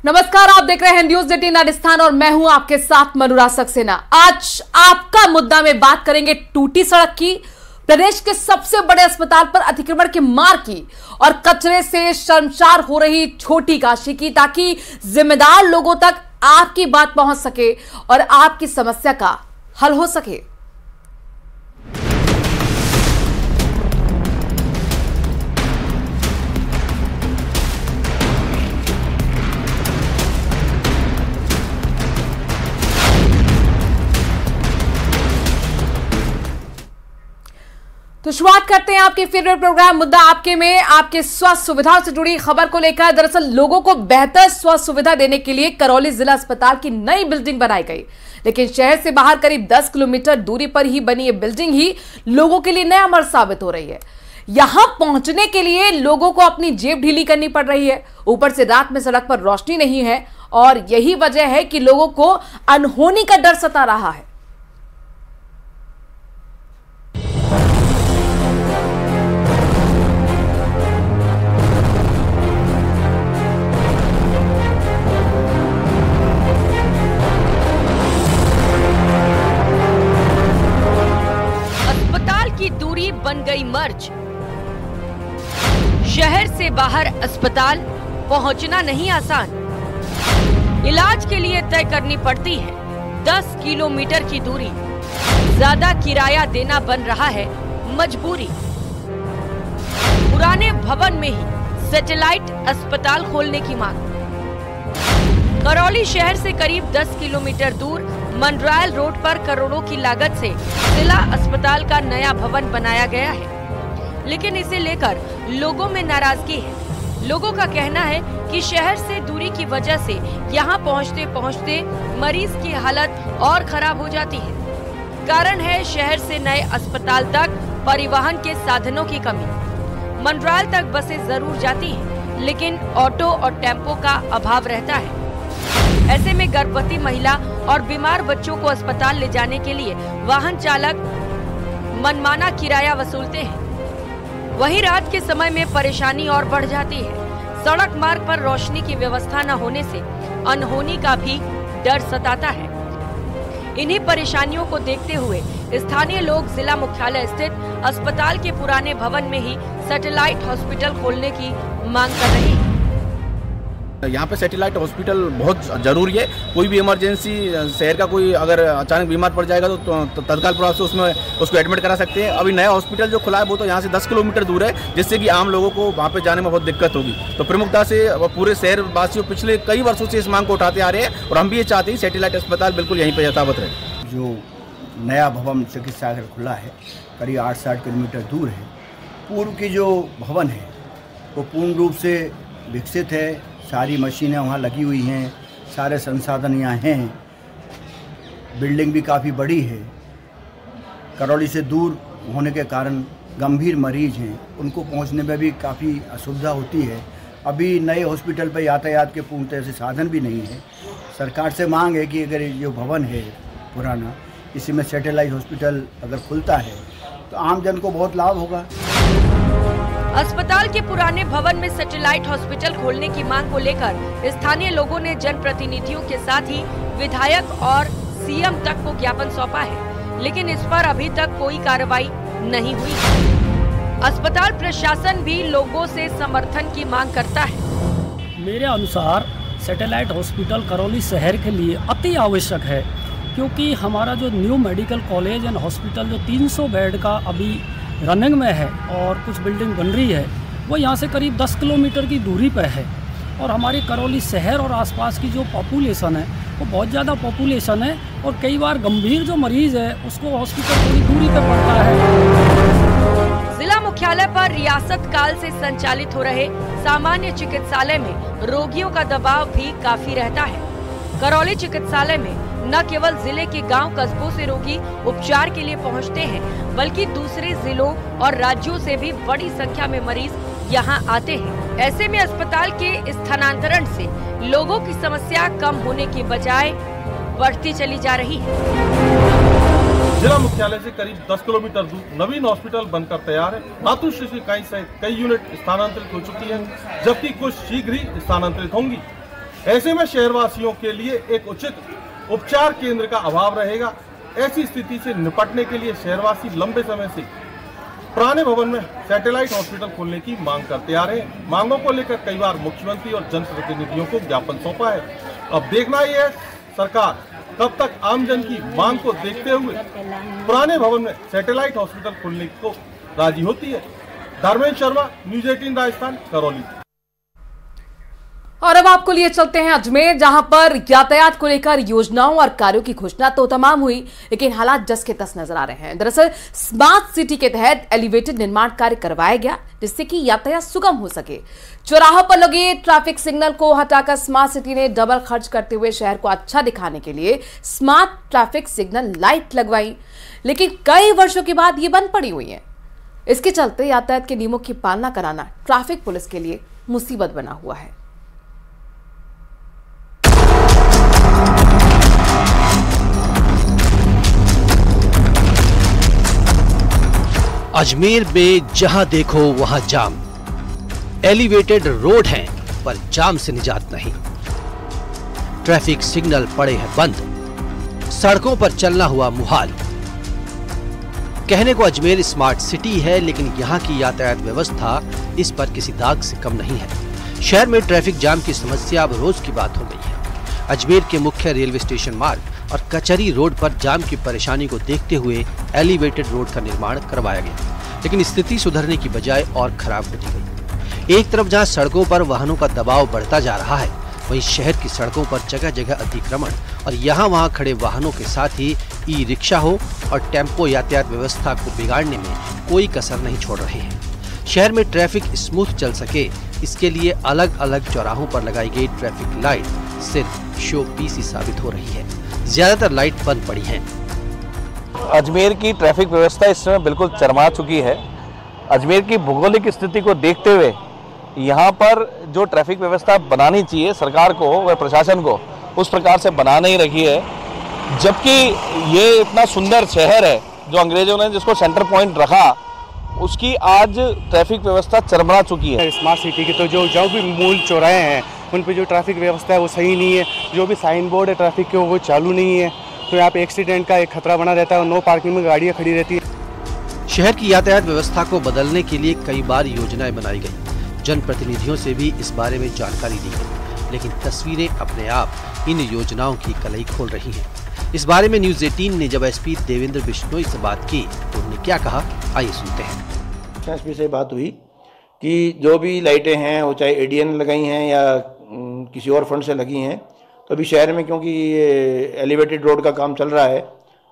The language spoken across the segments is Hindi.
नमस्कार, आप देख रहे हैं न्यूज 18 राजस्थान और मैं हूं आपके साथ मनुराग सक्सेना। आज आपका मुद्दा में बात करेंगे टूटी सड़क की, प्रदेश के सबसे बड़े अस्पताल पर अतिक्रमण के मार की और कचरे से शर्मसार हो रही छोटी काशी की, ताकि जिम्मेदार लोगों तक आपकी बात पहुंच सके और आपकी समस्या का हल हो सके। तो शुरुआत करते हैं आपके फेवरेट प्रोग्राम मुद्दा आपके में आपके स्वास्थ्य सुविधाओं से जुड़ी खबर को लेकर। दरअसल लोगों को बेहतर स्वास्थ्य सुविधा देने के लिए करौली जिला अस्पताल की नई बिल्डिंग बनाई गई, लेकिन शहर से बाहर करीब 10 किलोमीटर दूरी पर ही बनी ये बिल्डिंग ही लोगों के लिए नया मर्ज साबित हो रही है। यहां पहुंचने के लिए लोगों को अपनी जेब ढीली करनी पड़ रही है। ऊपर से रात में सड़क पर रोशनी नहीं है और यही वजह है कि लोगों को अनहोनी का डर सता रहा है। बन गई मर्ज। शहर से बाहर अस्पताल पहुंचना नहीं आसान। इलाज के लिए तय करनी पड़ती है 10 किलोमीटर की दूरी। ज्यादा किराया देना बन रहा है मजबूरी। पुराने भवन में ही सैटेलाइट अस्पताल खोलने की मांग। करौली शहर से करीब 10 किलोमीटर दूर मंडरायल रोड पर करोड़ों की लागत से जिला अस्पताल का नया भवन बनाया गया है, लेकिन इसे लेकर लोगों में नाराजगी है। लोगों का कहना है कि शहर से दूरी की वजह से यहां पहुंचते पहुंचते मरीज की हालत और खराब हो जाती है। कारण है शहर से नए अस्पताल तक परिवहन के साधनों की कमी। मंडरायल तक बसें जरूर जाती हैं, लेकिन ऑटो और टेम्पो का अभाव रहता है। ऐसे में गर्भवती महिला और बीमार बच्चों को अस्पताल ले जाने के लिए वाहन चालक मनमाना किराया वसूलते हैं। वहीं रात के समय में परेशानी और बढ़ जाती है। सड़क मार्ग पर रोशनी की व्यवस्था न होने से अनहोनी का भी डर सताता है। इन्हीं परेशानियों को देखते हुए स्थानीय लोग जिला मुख्यालय स्थित अस्पताल के पुराने भवन में ही सैटेलाइट हॉस्पिटल खोलने की मांग कर रहे हैं। यहाँ पे सैटेलाइट हॉस्पिटल बहुत ज़रूरी है। कोई भी इमरजेंसी शहर का कोई अगर अचानक बीमार पड़ जाएगा तो तत्काल प्रभाव से उसमें उसको एडमिट करा सकते हैं। अभी नया हॉस्पिटल जो खुला है वो तो यहाँ से 10 किलोमीटर दूर है, जिससे कि आम लोगों को वहाँ पे जाने में बहुत दिक्कत होगी। तो प्रमुखता से पूरे शहर वासियों पिछले कई वर्षों से इस मांग को उठाते आ रहे हैं और हम भी ये चाहते हैं सैटेलाइट अस्पताल बिल्कुल यहीं पर यथावत रहे। जो नया भवन चिकित्सालय खुला है करीब 8-60 किलोमीटर दूर है। पूर्व की जो भवन है वो पूर्ण रूप से विकसित है। सारी मशीनें वहाँ लगी हुई हैं, सारे संसाधन यहाँ हैं। बिल्डिंग भी काफ़ी बड़ी है। करौली से दूर होने के कारण गंभीर मरीज हैं, उनको पहुँचने में भी काफ़ी असुविधा होती है। अभी नए हॉस्पिटल पर यातायात के पूर्ण तरह से साधन भी नहीं है। सरकार से मांग है कि अगर ये जो भवन है पुराना, इसी में सैटेलाइट हॉस्पिटल अगर खुलता है तो आम जन को बहुत लाभ होगा। अस्पताल के पुराने भवन में सैटेलाइट हॉस्पिटल खोलने की मांग को लेकर स्थानीय लोगों ने जनप्रतिनिधियों के साथ ही विधायक और सीएम तक को ज्ञापन सौंपा है, लेकिन इस पर अभी तक कोई कार्रवाई नहीं हुई। अस्पताल प्रशासन भी लोगों से समर्थन की मांग करता है। मेरे अनुसार सैटेलाइट हॉस्पिटल करौली शहर के लिए अति आवश्यक है, क्योंकि हमारा जो new medical college and hospital जो 300 बेड का अभी रनिंग में है और कुछ बिल्डिंग बन रही है, वो यहाँ से करीब 10 किलोमीटर की दूरी पर है। और हमारी करौली शहर और आसपास की जो पॉपुलेशन है वो बहुत ज़्यादा पॉपुलेशन है और कई बार गंभीर जो मरीज़ है उसको हॉस्पिटल थोड़ी दूरी पर पड़ता है। जिला मुख्यालय पर रियासत काल से संचालित हो रहे सामान्य चिकित्सालय में रोगियों का दबाव भी काफी रहता है। करौली चिकित्सालय में न केवल जिले के गांव कस्बों से रोगी उपचार के लिए पहुंचते हैं, बल्कि दूसरे जिलों और राज्यों से भी बड़ी संख्या में मरीज यहां आते हैं। ऐसे में अस्पताल के स्थानांतरण से लोगों की समस्या कम होने की बजाय बढ़ती चली जा रही है। जिला मुख्यालय से करीब 10 किलोमीटर दूर नवीन हॉस्पिटल बनकर तैयार है। मातृ शिशु इकाई सहित कई यूनिट स्थानांतरित हो चुकी है, जबकि कुछ शीघ्र ही स्थानांतरित होंगी। ऐसे में शहरवासियों के लिए एक उचित उपचार केंद्र का अभाव रहेगा। ऐसी स्थिति से निपटने के लिए शहरवासी लंबे समय से पुराने भवन में सैटेलाइट हॉस्पिटल खोलने की मांग करते आ रहे हैं। मांगों को लेकर कई बार मुख्यमंत्री और जनप्रतिनिधियों को ज्ञापन सौंपा है। अब देखना ही है सरकार कब तक आमजन की मांग को देखते हुए पुराने भवन में सैटेलाइट हॉस्पिटल खोलने को राजी होती है। धर्मेंद्र शर्मा, न्यूज़ 18 राजस्थान, करौली। और अब आपको लिए चलते हैं अजमेर, जहां पर यातायात को लेकर योजनाओं और कार्यों की घोषणा तो तमाम हुई, लेकिन हालात जस के तस नजर आ रहे हैं। दरअसल स्मार्ट सिटी के तहत एलिवेटेड निर्माण कार्य करवाया गया, जिससे कि यातायात सुगम हो सके। चौराहों पर लगे ट्रैफिक सिग्नल को हटाकर स्मार्ट सिटी ने डबल खर्च करते हुए शहर को अच्छा दिखाने के लिए स्मार्ट ट्रैफिक सिग्नल लाइट लगवाई, लेकिन कई वर्षों के बाद ये बंद पड़ी हुई है। इसके चलते यातायात के नियमों की पालना कराना ट्रैफिक पुलिस के लिए मुसीबत बना हुआ है। अजमेर में जहां देखो वहां जाम। एलिवेटेड रोड हैं पर जाम से निजात नहीं। ट्रैफिक सिग्नल पड़े हैं बंद, सड़कों पर चलना हुआ मुहाल। कहने को अजमेर स्मार्ट सिटी है, लेकिन यहां की यातायात व्यवस्था इस पर किसी दाग से कम नहीं है। शहर में ट्रैफिक जाम की समस्या अब रोज की बात हो गई है। अजमेर के मुख्य रेलवे स्टेशन मार्ग और कचहरी रोड पर जाम की परेशानी को देखते हुए एलिवेटेड रोड का निर्माण करवाया गया, लेकिन स्थिति सुधरने की बजाय और खराब होती गई। एक तरफ जहां सड़कों पर वाहनों का दबाव बढ़ता जा रहा है, वहीं शहर की सड़कों पर जगह जगह अतिक्रमण और यहाँ वहाँ खड़े वाहनों के साथ ही ई रिक्शा हो और टेम्पो यातायात व्यवस्था को बिगाड़ने में कोई कसर नहीं छोड़ रहे हैं। शहर में ट्रैफिक स्मूथ चल सके, इसके लिए अलग अलग चौराहों पर लगाई गई ट्रैफिक लाइट सिर्फ शो पीस ही साबित हो रही है। ज्यादातर लाइट बंद पड़ी हैं। अजमेर की ट्रैफिक व्यवस्था इस समय बिल्कुल चरमरा चुकी है। अजमेर की भौगोलिक स्थिति को देखते हुए यहाँ पर जो ट्रैफिक व्यवस्था बनानी चाहिए सरकार को व प्रशासन को, उस प्रकार से बना नहीं रखी है। जबकि ये इतना सुंदर शहर है जो अंग्रेजों ने जिसको सेंटर पॉइंट रखा, उसकी आज ट्रैफिक व्यवस्था चरमरा चुकी है। स्मार्ट सिटी की तो जो भी मूल चौराहे हैं उन पे जो ट्रैफिक व्यवस्था है वो सही नहीं है। जो भी साइन बोर्ड है ट्रैफिक के वो चालू नहीं है, तो यहाँ पे एक्सीडेंट का एक खतरा बना रहता है और नो पार्किंग में गाड़ियाँ खड़ी रहती है। शहर की यातायात व्यवस्था को बदलने के लिए कई बार योजनाएं बनाई गई। जनप्रतिनिधियों से भी इस बारे में जानकारी दी गई, लेकिन तस्वीरें अपने आप इन योजनाओं की कलई खोल रही हैं। इस बारे में न्यूज़ 18 ने जब एसपी देवेंद्र बिश्नोई से बात की तो उन्होंने क्या कहा, आइए सुनते हैं। एसपी से बात हुई कि जो भी लाइटें हैं वो चाहे एडीएन लगाई हैं या किसी और फंड से लगी हैं, तो अभी शहर में क्योंकि ये एलिवेटेड रोड का काम चल रहा है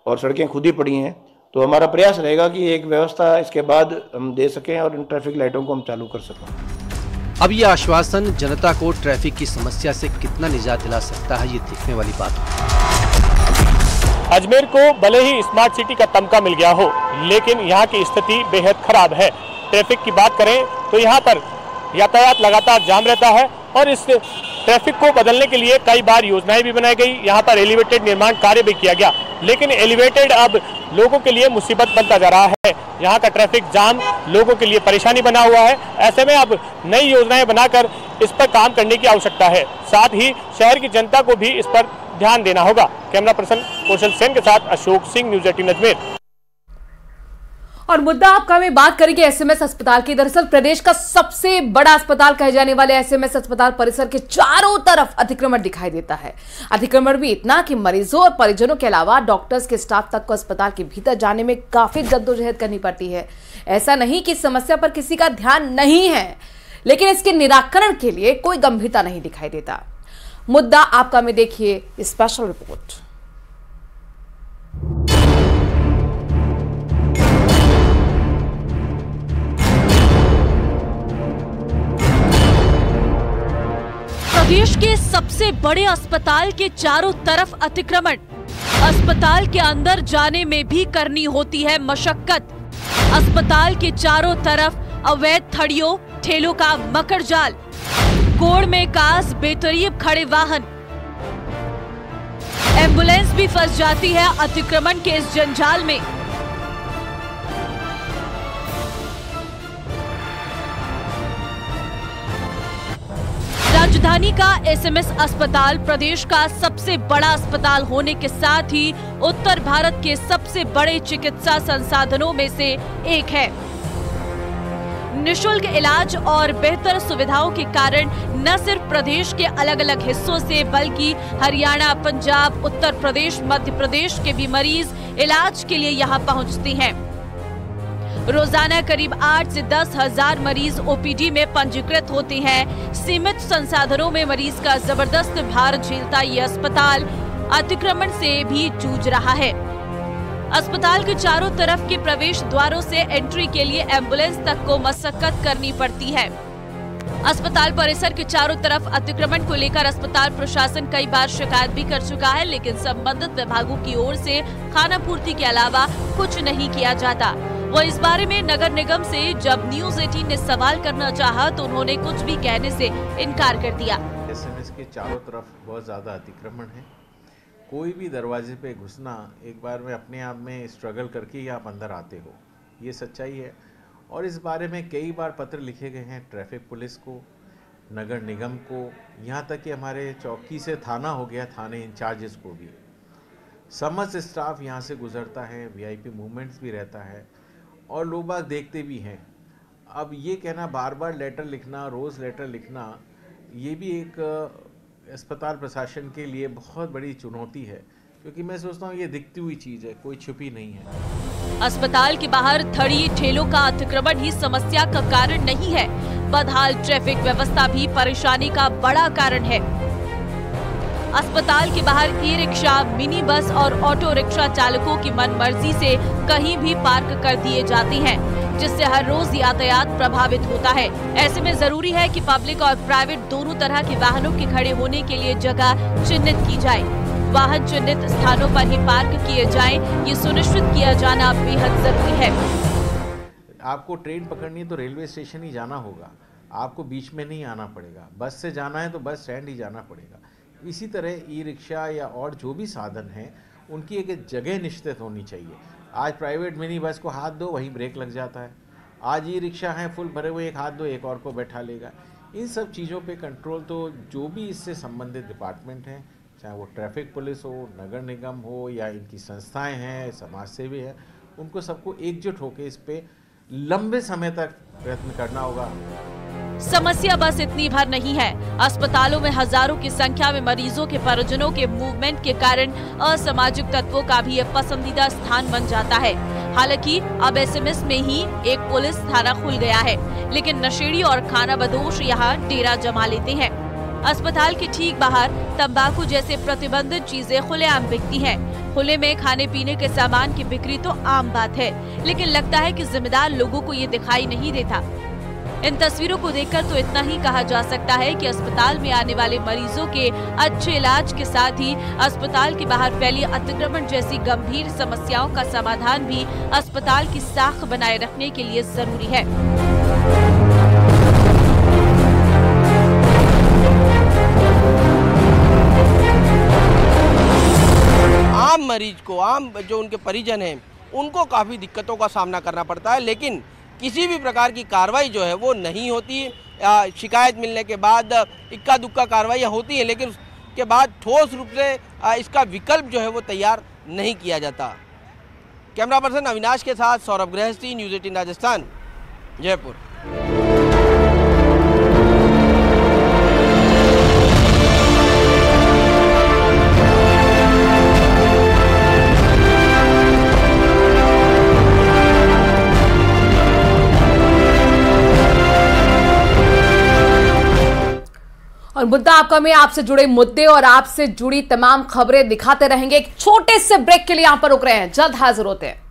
और सड़कें खुद ही पड़ी हैं, तो हमारा प्रयास रहेगा कि एक व्यवस्था इसके बाद हम दे सकें और इन ट्रैफिक लाइटों को हम चालू कर सकें। अब ये आश्वासन जनता को ट्रैफिक की समस्या से कितना निजात दिला सकता है, ये देखने वाली बात है। अजमेर को भले ही स्मार्ट सिटी का तमगा मिल गया हो, लेकिन यहाँ की स्थिति बेहद खराब है। ट्रैफिक की बात करें तो यहाँ पर यातायात लगातार जाम रहता है और इस ट्रैफिक को बदलने के लिए कई बार योजनाएं भी बनाई गई। यहाँ पर एलिवेटेड निर्माण कार्य भी किया गया, लेकिन एलिवेटेड अब लोगों के लिए मुसीबत बनता जा रहा है। यहाँ का ट्रैफिक जाम लोगों के लिए परेशानी बना हुआ है। ऐसे में अब नई योजनाएं बनाकर इस पर काम करने की आवश्यकता है। साथ ही शहर की जनता को भी इस पर ध्यान देना होगा। कैमरा पर्सन कौशल सेन के साथ अशोक सिंह, न्यूज़ 18 अजमेर। और मुद्दा आपका में बात करेंगे एसएमएस अस्पताल की। दरअसल प्रदेश का सबसे बड़ा अस्पताल कहे जाने वाले एसएमएस अस्पताल परिसर के चारों तरफ अतिक्रमण दिखाई देता है। अतिक्रमण भी इतना कि मरीजों और परिजनों के अलावा डॉक्टर्स के स्टाफ तक को अस्पताल के भीतर जाने में काफी जद्दोजहद करनी पड़ती है। ऐसा नहीं कि समस्या पर किसी का ध्यान नहीं है, लेकिन इसके निराकरण के लिए कोई गंभीरता नहीं दिखाई देता। मुद्दा आपका में देखिए स्पेशल रिपोर्ट। प्रदेश के सबसे बड़े अस्पताल के चारों तरफ अतिक्रमण, अस्पताल के अंदर जाने में भी करनी होती है मशक्कत। अस्पताल के चारों तरफ अवैध थड़ियों, ठेलों का मकर जाल, कोड़ में कास बेतरतीब खड़े वाहन, एम्बुलेंस भी फंस जाती है अतिक्रमण के इस जंजाल में। राजधानी का एसएमएस अस्पताल प्रदेश का सबसे बड़ा अस्पताल होने के साथ ही उत्तर भारत के सबसे बड़े चिकित्सा संसाधनों में से एक है। निशुल्क इलाज और बेहतर सुविधाओं के कारण न सिर्फ प्रदेश के अलग अलग हिस्सों से बल्कि हरियाणा, पंजाब, उत्तर प्रदेश, मध्य प्रदेश के भी मरीज इलाज के लिए यहां पहुंचते हैं। रोजाना करीब 8 से 10 हजार मरीज ओपीडी में पंजीकृत होते हैं। सीमित संसाधनों में मरीज का जबरदस्त भार झेलता ये अस्पताल अतिक्रमण से भी जूझ रहा है। अस्पताल के चारों तरफ के प्रवेश द्वारों से एंट्री के लिए एम्बुलेंस तक को मशक्कत करनी पड़ती है। अस्पताल परिसर के चारों तरफ अतिक्रमण को लेकर अस्पताल प्रशासन कई बार शिकायत भी कर चुका है, लेकिन संबंधित विभागों की ओर से खानापूर्ति के अलावा कुछ नहीं किया जाता। वो इस बारे में नगर निगम से जब न्यूज़ 18 ने सवाल करना चाहा तो उन्होंने कुछ भी कहने से इनकार कर दिया। एसएमएस के चारों तरफ बहुत ज़्यादा अतिक्रमण है। कोई भी दरवाजे पे घुसना एक बार में अपने आप में स्ट्रगल करके ही आप अंदर आते हो, ये सच्चाई है। और इस बारे में कई बार पत्र लिखे गए हैं ट्रैफिक पुलिस को, नगर निगम को, यहाँ तक कि हमारे चौकी से थाना हो गया, थाने इंचार्जेस को भी। समस्त स्टाफ यहाँ से गुजरता है, वीआईपी मूवमेंट्स भी रहता है और लोग बाग देखते भी हैं। अब ये कहना, बार बार लेटर लिखना, रोज़ लेटर लिखना, ये भी एक अस्पताल प्रशासन के लिए बहुत बड़ी चुनौती है, क्योंकि मैं सोचता हूँ ये दिखती हुई चीज़ है, कोई छुपी नहीं है। अस्पताल के बाहर खड़ी ठेलों का अतिक्रमण ही समस्या का कारण नहीं है, बदहाल ट्रैफिक व्यवस्था भी परेशानी का बड़ा कारण है। अस्पताल के बाहर ई रिक्शा, मिनी बस और ऑटो रिक्शा चालकों की मनमर्जी से कहीं भी पार्क कर दिए जाते हैं, जिससे हर रोज यातायात प्रभावित होता है। ऐसे में जरूरी है कि पब्लिक और प्राइवेट दोनों तरह के वाहनों के खड़े होने के लिए जगह चिन्हित की जाए। वाहन चिन्हित स्थानों पर ही पार्क किए जाएं, ये सुनिश्चित किया जाना बेहद जरूरी है। आपको ट्रेन पकड़नी है तो रेलवे स्टेशन ही जाना होगा, आपको बीच में नहीं आना पड़ेगा। बस से जाना है तो बस स्टैंड ही जाना पड़ेगा। इसी तरह ई रिक्शा या और जो भी साधन हैं उनकी एक जगह निश्चित होनी चाहिए। आज प्राइवेट मिनी बस को हाथ दो वहीं ब्रेक लग जाता है, आज ई रिक्शा है फुल भरे हुए, एक हाथ दो एक और को बैठा लेगा। इन सब चीज़ों पे कंट्रोल तो जो भी इससे संबंधित डिपार्टमेंट हैं, चाहे वो ट्रैफिक पुलिस हो, नगर निगम हो या इनकी संस्थाएं हैं, समाज सेवी हैं, उनको सबको एकजुट होकर इस पे लंबे समय तक प्रयत्न करना होगा। समस्या बस इतनी भर नहीं है। अस्पतालों में हजारों की संख्या में मरीजों के परिजनों के मूवमेंट के कारण असामाजिक तत्वों का भी एक पसंदीदा स्थान बन जाता है। हालांकि अब एसएमएस में ही एक पुलिस थाना खुल गया है, लेकिन नशेड़ी और खानाबदोश यहाँ डेरा जमा लेते हैं। अस्पताल के ठीक बाहर तंबाकू जैसे प्रतिबंधित चीजें खुलेआम बिकती हैं। खुले में खाने पीने के सामान की बिक्री तो आम बात है, लेकिन लगता है कि जिम्मेदार लोगों को ये दिखाई नहीं देता। इन तस्वीरों को देखकर तो इतना ही कहा जा सकता है कि अस्पताल में आने वाले मरीजों के अच्छे इलाज के साथ ही अस्पताल के बाहर फैली अतिक्रमण जैसी गंभीर समस्याओं का समाधान भी अस्पताल की साख बनाए रखने के लिए जरूरी है। आम मरीज को, आम जो उनके परिजन हैं, उनको काफ़ी दिक्कतों का सामना करना पड़ता है, लेकिन किसी भी प्रकार की कार्रवाई जो है वो नहीं होती। शिकायत मिलने के बाद इक्का दुक्का कार्रवाई होती है, लेकिन उसके बाद ठोस रूप से इसका विकल्प जो है वो तैयार नहीं किया जाता। कैमरा पर्सन अविनाश के साथ सौरभ गृहस्थी, न्यूज़ 18 राजस्थान, जयपुर। और मुद्दा आपका में आपसे जुड़े मुद्दे और आपसे जुड़ी तमाम खबरें दिखाते रहेंगे। एक छोटे से ब्रेक के लिए यहां पर रुक रहे हैं, जल्द हाजिर होते हैं।